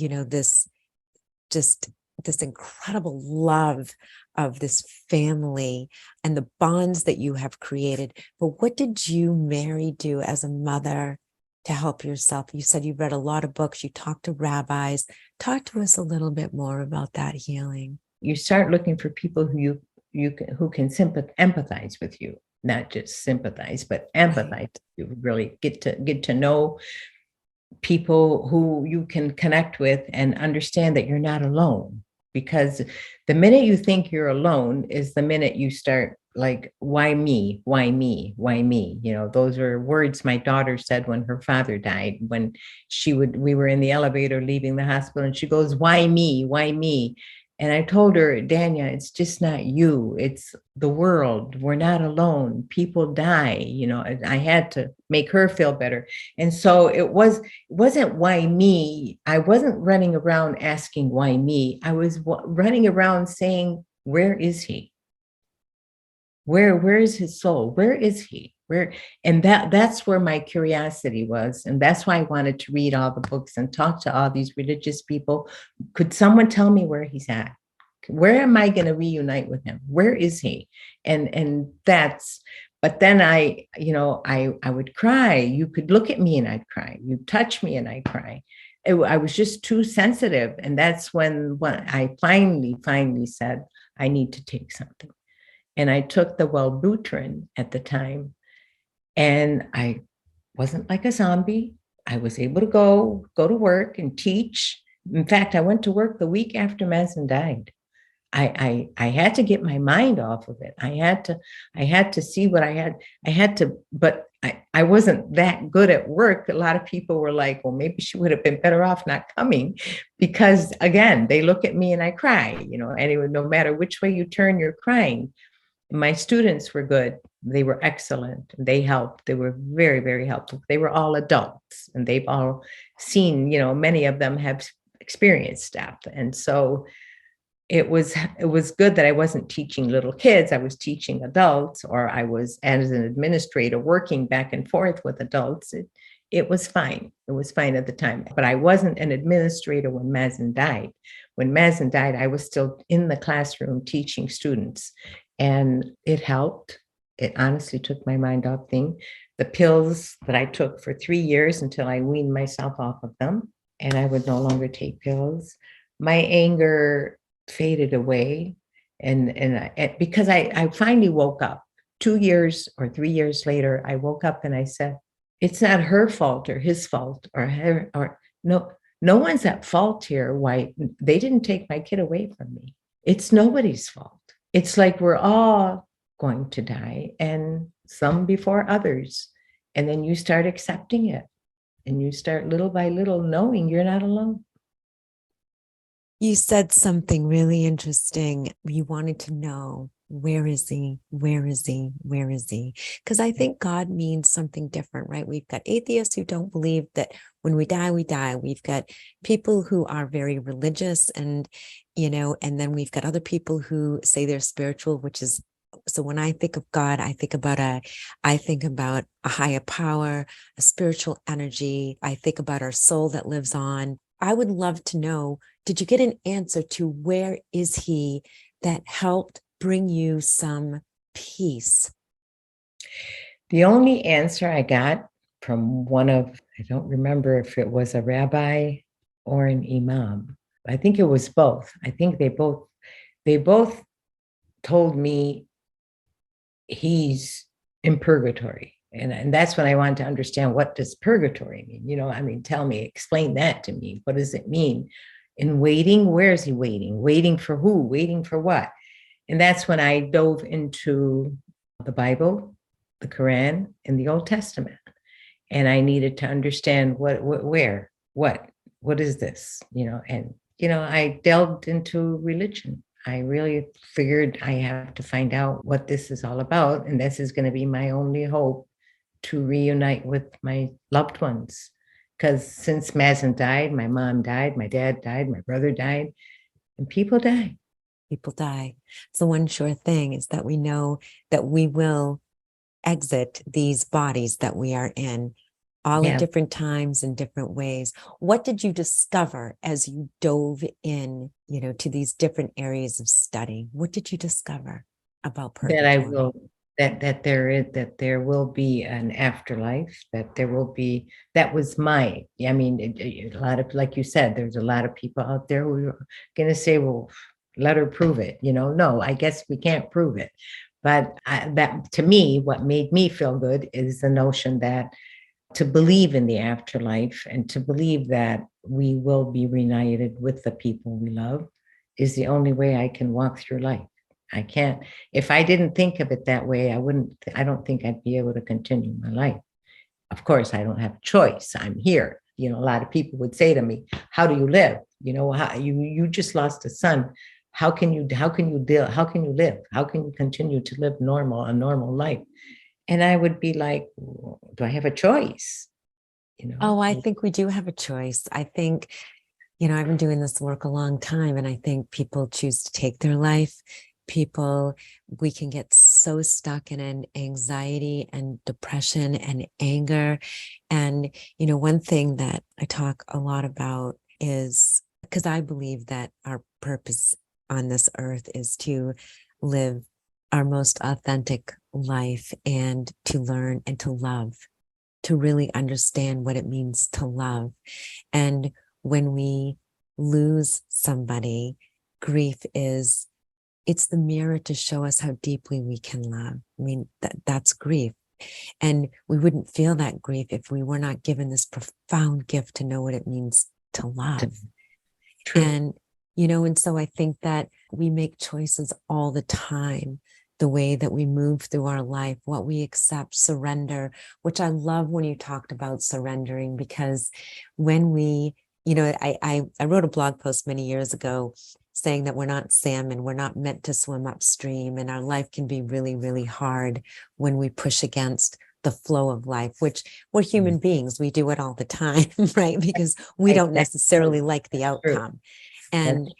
this incredible love of this family and the bonds that you have created. But what did you, Mary, do as a mother to help yourself? You said you read a lot of books, you talked to rabbis. Talk to us a little bit more about that healing. You start looking for people who who can empathize with you, not just sympathize, but empathize. Right. You really get to know people who you can connect with and understand that you're not alone. Because the minute you think you're alone is the minute you start like, why me? Why me? Why me? Those are words my daughter said when her father died, when we were in the elevator leaving the hospital, and she goes, why me? Why me? And I told her, Dania, it's just not you. It's the world. We're not alone. People die. I had to make her feel better. And so it wasn't why me. I wasn't running around asking why me. I was running around saying, where is he? Where is his soul? Where is he? And that's where my curiosity was. And that's why I wanted to read all the books and talk to all these religious people. Could someone tell me where he's at? Where am I going to reunite with him? Where is he? And but then I would cry. You could look at me and I'd cry. You touch me and I'd cry. I was just too sensitive. And that's when I finally said, I need to take something. And I took the Wellbutrin at the time. And I wasn't like a zombie. I was able to go to work and teach. In fact, I went to work the week after Mazen died. I had to get my mind off of it. I had to see what I had to, but I wasn't that good at work. A lot of people were like, well, maybe she would have been better off not coming, because again, they look at me and I cry, anyway, no matter which way you turn, you're crying. My students were good. They were excellent. They helped. They were very, very helpful. They were all adults and they've all seen, many of them have experienced stuff. And so it was good that I wasn't teaching little kids. I was teaching adults, or I was, as an administrator, working back and forth with adults. It was fine. It was fine at the time. But I wasn't an administrator when Mazen died. When Mazen died, I was still in the classroom teaching students. And it helped. It honestly took my mind off things. The pills that I took for 3 years until I weaned myself off of them, and I would no longer take pills. My anger faded away. And because I finally woke up 2 years or 3 years later, I woke up and I said, it's not her fault or his fault or no one's at fault here. Why they didn't take my kid away from me. It's nobody's fault. It's like we're all going to die, and some before others. And then you start accepting it, and you start little by little knowing you're not alone. You said something really interesting. You wanted to know, where is he? Where is he? Where is he? Because I think God means something different, right? We've got atheists who don't believe that when we die, we die. We've got people who are very religious, and then we've got other people who say they're spiritual, which is, so when I think of God, I think about a higher power, a spiritual energy. I think about our soul that lives on. I would love to know, did you get an answer to where is he that helped bring you some peace? The only answer I got from I don't remember if it was a rabbi or an imam. I think it was both. I think they both told me he's in purgatory. And that's when I wanted to understand, what does purgatory mean? Tell me, explain that to me. What does it mean? In waiting, where is he waiting? Waiting for who? Waiting for what? And that's when I dove into the Bible, the Quran, and the Old Testament. And I needed to understand what is this? I delved into religion. I really figured I have to find out what this is all about. And this is going to be my only hope to reunite with my loved ones. Because since Mazen died, my mom died, my dad died, my brother died, and people die. People die. So one sure thing is that we know that we will exit these bodies that we are in all at different times in different ways. What did you discover as you dove in, to these different areas of study? What did you discover about that I purgatory? will that there will be an afterlife, that there will be, that was my, I mean, a lot of, like you said, there's a lot of people out there who are going to say, well, let her prove it. No, I guess we can't prove it. But that, to me, what made me feel good is the notion that to believe in the afterlife and to believe that we will be reunited with the people we love is the only way I can walk through life. I can't, if I didn't think of it that way, I don't think I'd be able to continue my life. Of course, I don't have a choice. I'm here. A lot of people would say to me, how do you live? How you just lost a son. How can you live? How can you continue to live a normal life? And I would be like, do I have a choice? Oh, I think we do have a choice. I think, I've been doing this work a long time, and I think people choose to take their life. We can get so stuck in an anxiety and depression and anger. And, one thing that I talk a lot about is, because I believe that our purpose on this earth is to live our most authentic life and to learn and to love, to really understand what it means to love. And when we lose somebody, grief it's the mirror to show us how deeply we can love. I mean, that's grief. And we wouldn't feel that grief if we were not given this profound gift to know what it means to love. True. And, and so I think that we make choices all the time, the way that we move through our life, what we accept, surrender, which I love when you talked about surrendering, because when we, I wrote a blog post many years ago saying that we're not salmon, we're not meant to swim upstream, and our life can be really, really hard when we push against the flow of life, which we're human beings. We do it all the time, right? Because we don't necessarily like the outcome. And,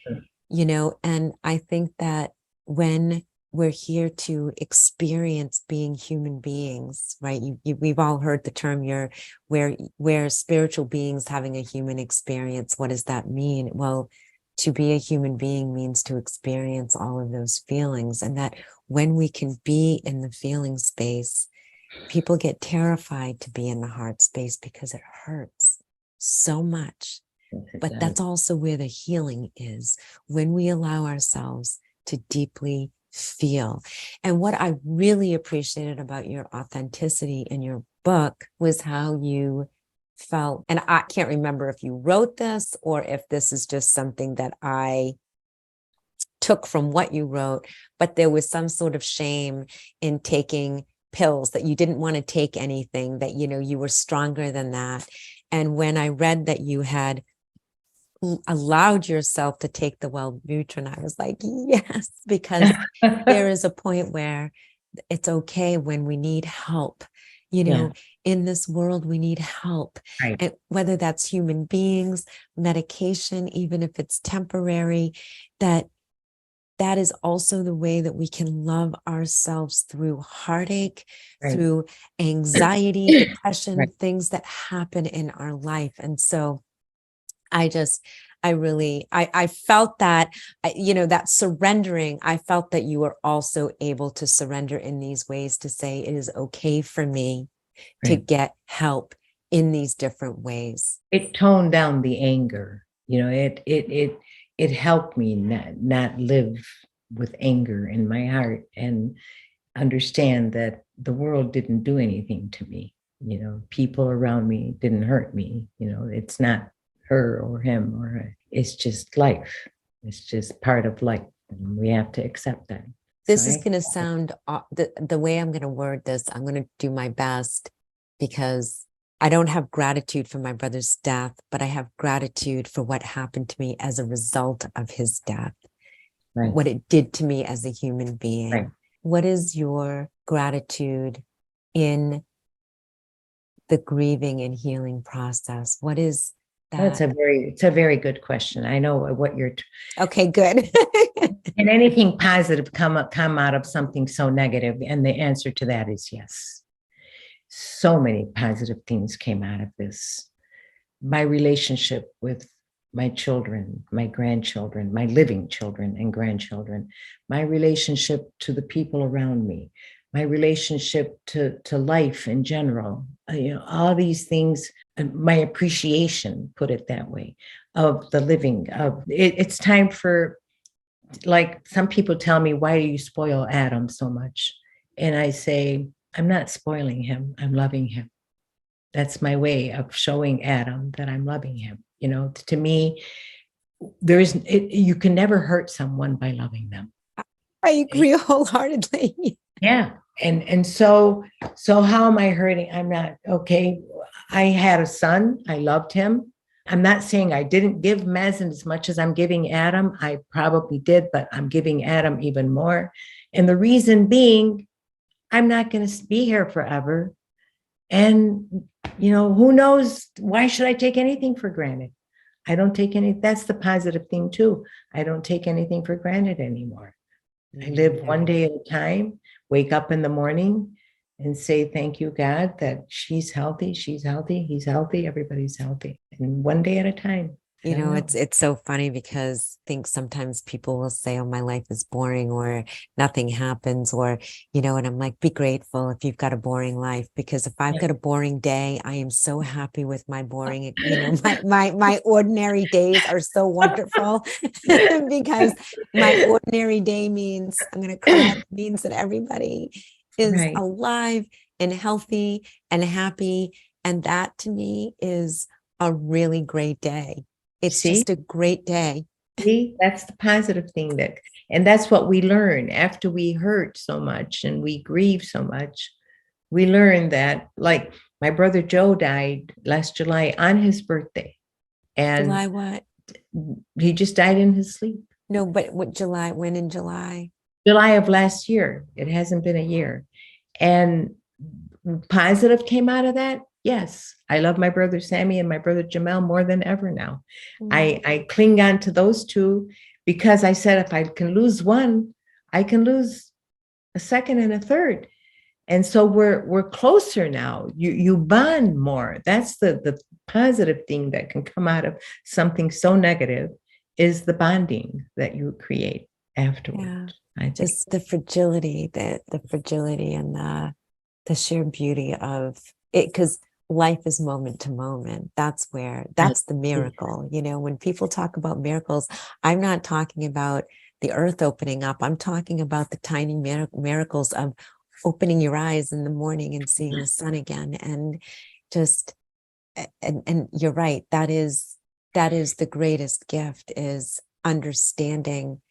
and I think that when we're here to experience being human beings, right? We've all heard the term, we're spiritual beings having a human experience. What does that mean? Well, to be a human being means to experience all of those feelings, and that when we can be in the feeling space, people get terrified to be in the heart space because it hurts so much. But that's also where the healing is, when we allow ourselves to deeply feel. And what I really appreciated about your authenticity in your book was how you felt, and I can't remember if you wrote this or if this is just something that I took from what you wrote, but there was some sort of shame in taking pills, that you didn't want to take anything, that, you were stronger than that. And when I read that you had allowed yourself to take the Wellbutrin, I was like, yes, because there is a point where it's okay when we need help. In this world, we need help. Right. And whether that's human beings, medication, even if it's temporary, that is also the way that we can love ourselves through heartache, through anxiety, depression, things that happen in our life. And so I felt that, that surrendering, I felt that you were also able to surrender in these ways, to say it is okay for me to get help in these different ways. It toned down the anger. It helped me not live with anger in my heart, and understand that the world didn't do anything to me. People around me didn't hurt me. It's not her or him or her. It's just life. It's just part of life, and we have to accept that. This is going to sound, the way I'm going to word this, I'm going to do my best, because I don't have gratitude for my brother's death, but I have gratitude for what happened to me as a result of his death, what it did to me as a human being. What is your gratitude in the grieving and healing process? What is that? It's a very good question. I know what you're. Okay, good. And anything positive come out of something so negative, and the answer to that is yes. so many positive things came out of this. My relationship with my children, my grandchildren, my living children and grandchildren, my relationship to the people around me, my relationship to life in general, all these things, my appreciation, put it that way, of the living, of it. It's time for, like, some people tell me, why do you spoil Adam so much? And I say, I'm not spoiling him, I'm loving him. That's my way of showing Adam that I'm loving him. To me, you can never hurt someone by loving them. I agree wholeheartedly. Yeah. And so how am I hurting? I'm not okay. I had a son. I loved him. I'm not saying I didn't give Mazen as much as I'm giving Adam. I probably did, but I'm giving Adam even more. And the reason being, I'm not going to be here forever. And, who knows? Why should I take anything for granted? I don't take any. That's the positive thing too. I don't take anything for granted anymore. I live one day at a time, wake up in the morning and say, thank you, God, that she's healthy, he's healthy, everybody's healthy. And one day at a time. It's so funny because I think sometimes people will say, oh, my life is boring or nothing happens, or, and I'm like, be grateful if you've got a boring life, because if I've got a boring day, I am so happy with my boring, my ordinary days are so wonderful because my ordinary day means I'm going to cry. It means that everybody is alive and healthy and happy. And that to me is a really great day. It's just a great day. See, that's the positive thing and that's what we learn after we hurt so much and we grieve so much. We learn that, like, my brother Joe died last July on his birthday. And July what? He just died in his sleep. No, but what July? When in July? July of last year. It hasn't been a year. And positive came out of that. Yes, I love my brother Sammy and my brother Jamel more than ever now. I cling on to those two because I said, if I can lose one, I can lose a second and a third. And so we're closer now. You bond more. That's the positive thing that can come out of something so negative, is the bonding that you create afterwards. Yeah. Just the fragility, the fragility and the sheer beauty of it, because life is moment to moment. That's the miracle. When people talk about miracles, I'm not talking about the earth opening up. I'm talking about the tiny miracles of opening your eyes in the morning and seeing the sun again. And just, and you're right. That is the greatest gift, is understanding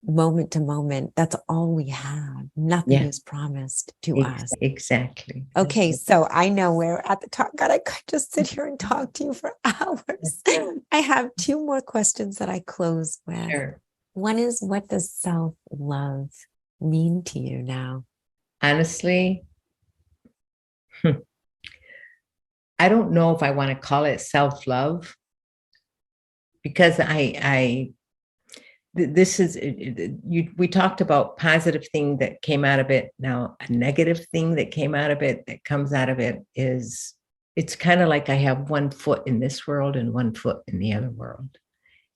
moment to moment. That's all we have. Nothing is promised to us. Exactly. Okay, so I know we're at the top. God, I could just sit here and talk to you for hours. I have two more questions that I close with. Sure. One is, what does self-love mean to you now? Honestly, I don't know if I want to call it self-love, because we talked about positive thing that came out of it. Now, a negative thing that came out of it, that comes out of it, is it's kind of like I have one foot in this world and one foot in the other world.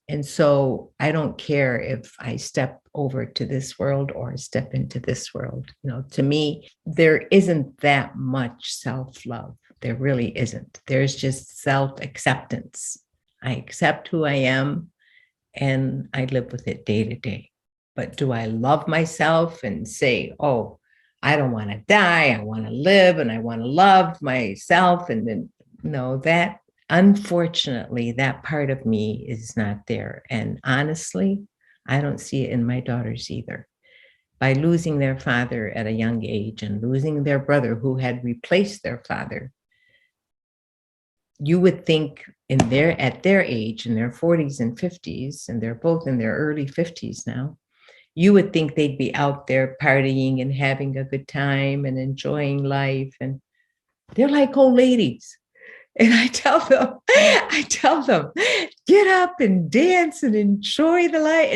And so I don't care if I step over to this world or step into this world. To me, there isn't that much self-love. There really isn't. There's just self-acceptance. I accept who I am, and I live with it day to day. But do I love myself and say, oh, I don't want to die, I want to live, and I want to love myself? And then, no, that, unfortunately, that part of me is not there. And honestly, I don't see it in my daughters either. By losing their father at a young age and losing their brother who had replaced their father, you would think at their age, in their 40s and 50s, and they're both in their early 50s now, you would think they'd be out there partying and having a good time and enjoying life. And they're like old ladies. And I tell them, get up and dance and enjoy the life,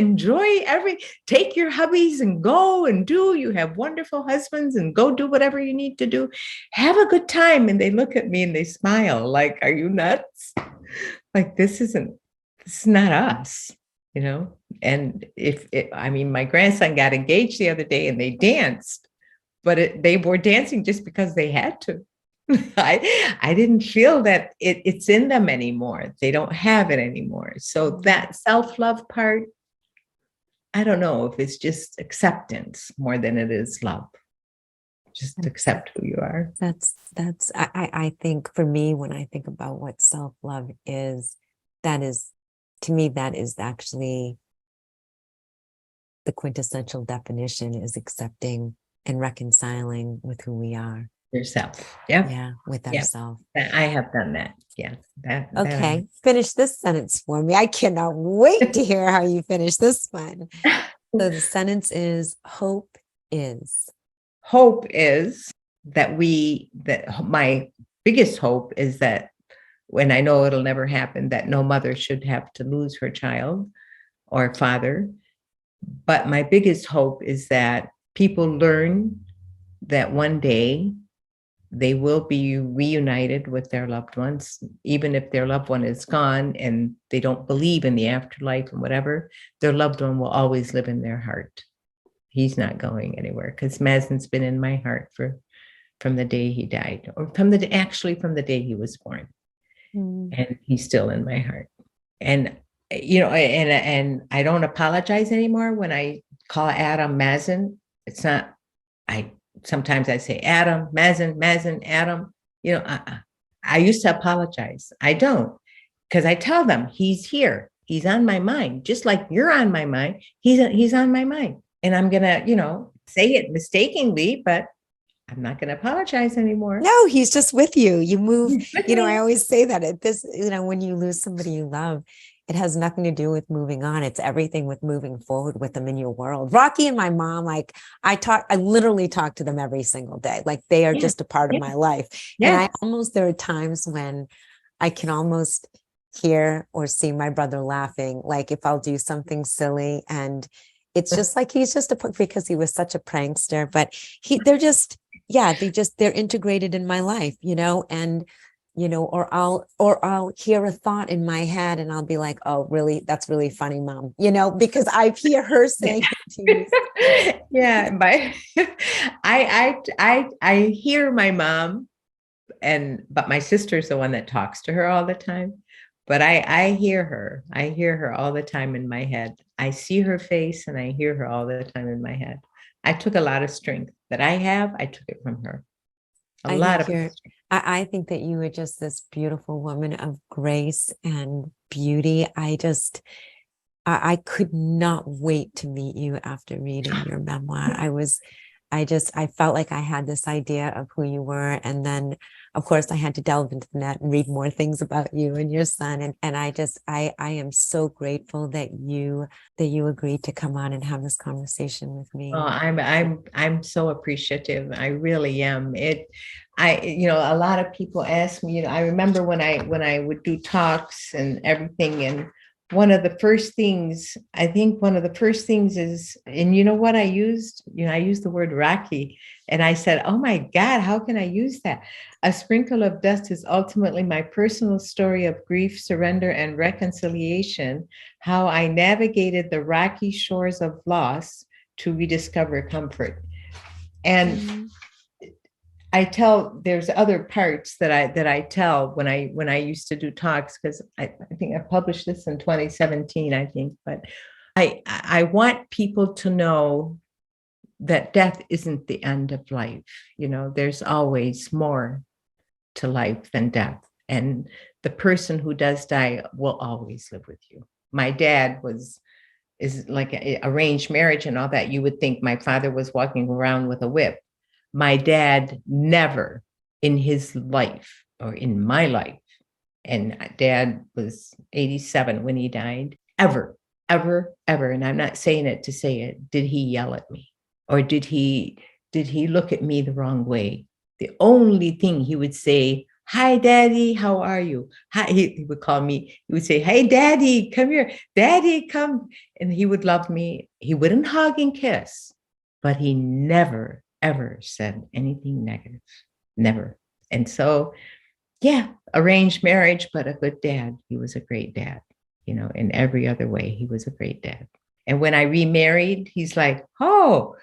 take your hubbies and go and do, you have wonderful husbands and go do whatever you need to do. Have a good time. And they look at me and they smile like, are you nuts? Like, this is not us, you know? And my grandson got engaged the other day and they danced, but they were dancing just because they had to. I didn't feel that it's in them anymore. They don't have it anymore. So that self-love part, I don't know if it's just acceptance more than it is love. Just accept who you are. I think for me, when I think about what self-love is, to me, that is actually the quintessential definition, is accepting and reconciling with who we are. Yourself. Yeah. Yeah. With ourselves. I have done that. Yeah. Okay. Finish this sentence for me. I cannot wait to hear how you finish this one. So the sentence is, hope is that my biggest hope is that, when I know it'll never happen, that no mother should have to lose her child or father. But my biggest hope is that people learn that one day they will be reunited with their loved ones, even if their loved one is gone and they don't believe in the afterlife and whatever, their loved one will always live in their heart. He's not going anywhere, because Mazen's been in my heart from the day he died, or from the day he was born. And he's still in my heart. And, and I don't apologize anymore when I call Adam Mazen. It's not, sometimes I say Adam, Mazen, Adam. I used to apologize. I don't, because I tell them he's here. He's on my mind, just like you're on my mind. He's on my mind, and I'm gonna, say it mistakenly, but I'm not going to apologize anymore. No, he's just with you. You move. I always say that when you lose somebody you love, it has nothing to do with moving on. It's everything with moving forward with them in your world. Rocky and my mom, I literally talk to them every single day. Like, they are just a part of my life. And there are times when I can almost hear or see my brother laughing, like if I'll do something silly, and it's just like, he's just because he was such a prankster, but they're integrated in my life, and, or I'll hear a thought in my head and I'll be like, oh, really? That's really funny, Mom, because I hear her saying it to you. Yeah. I hear my mom, but my sister's the one that talks to her all the time. But I hear her all the time in my head. I see her face and I hear her all the time in my head. I took a lot of strength that I have. I took it from her. I think that you are just this beautiful woman of grace and beauty. I could not wait to meet you after reading your memoir. I felt like I had this idea of who you were. And then, of course, I had to delve into the net and read more things about you and your son. And I am so grateful that you agreed to come on and have this conversation with me. Oh, I'm so appreciative. I really am. A lot of people ask me, I remember when I would do talks and everything, and one of the first things is, and you know what I used? I used the word Rocky, and I said, oh my God, how can I use that? A sprinkle of dust is ultimately my personal story of grief, surrender, and reconciliation, how I navigated the rocky shores of loss to rediscover comfort. And there's other parts that I tell when I used to do talks, because I think I published this in 2017, I think, but I want people to know that death isn't the end of life. There's always more to life than death. And the person who does die will always live with you. My dad is like an arranged marriage and all that. You would think my father was walking around with a whip. My dad never in his life, or in my life, and Dad was 87 when he died, ever, and I'm not saying it to say it, did he yell at me? Or did he look at me the wrong way? The only thing he would say, Hi, Daddy, how are you? Hi, he would call me. He would say, hey, Daddy, come here. Daddy, come. And he would love me. He wouldn't hug and kiss, but he never, ever said anything negative. Never. And so, yeah, arranged marriage, but a good dad. He was a great dad, in every other way. He was a great dad. And when I remarried, he's like, oh,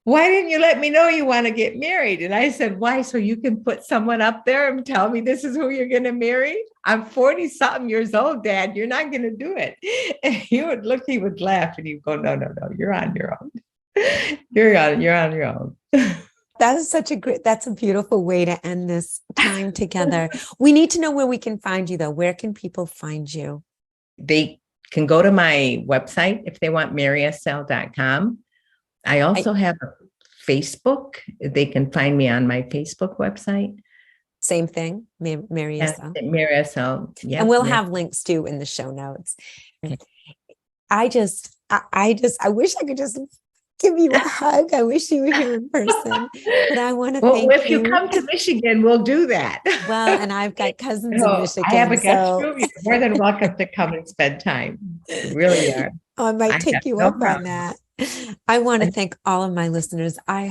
why didn't you let me know you want to get married? And I said, why? So you can put someone up there and tell me this is who you're going to marry? I'm 40 something years old, Dad. You're not going to do it. And he would laugh and he'd go, no, you're on your own. You're on your own. That is that's a beautiful way to end this time together. We need to know where we can find you, though. Where can people find you? They can go to my website if they want, maryassel.com. I also have a Facebook. They can find me on my Facebook website. Same thing, Mary Assel. Mary Assel. Yeah. And we'll have links too in the show notes. I wish I could just give you a hug. I wish you were here in person. But I want to thank you. Well, if you come to Michigan, we'll do that. Well, and I've got cousins in Michigan. I have a guest room. You're more than welcome to come and spend time. You really are. I might take you up on that. I want to thank all of my listeners. I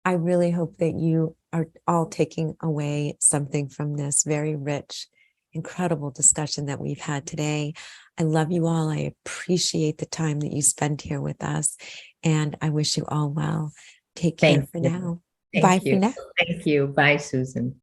really hope that you are all taking away something from this very rich, incredible discussion that we've had today. I love you all. I appreciate the time that you spend here with us. And I wish you all well. Take care for now. Bye for now. Thank you. Bye, Susan.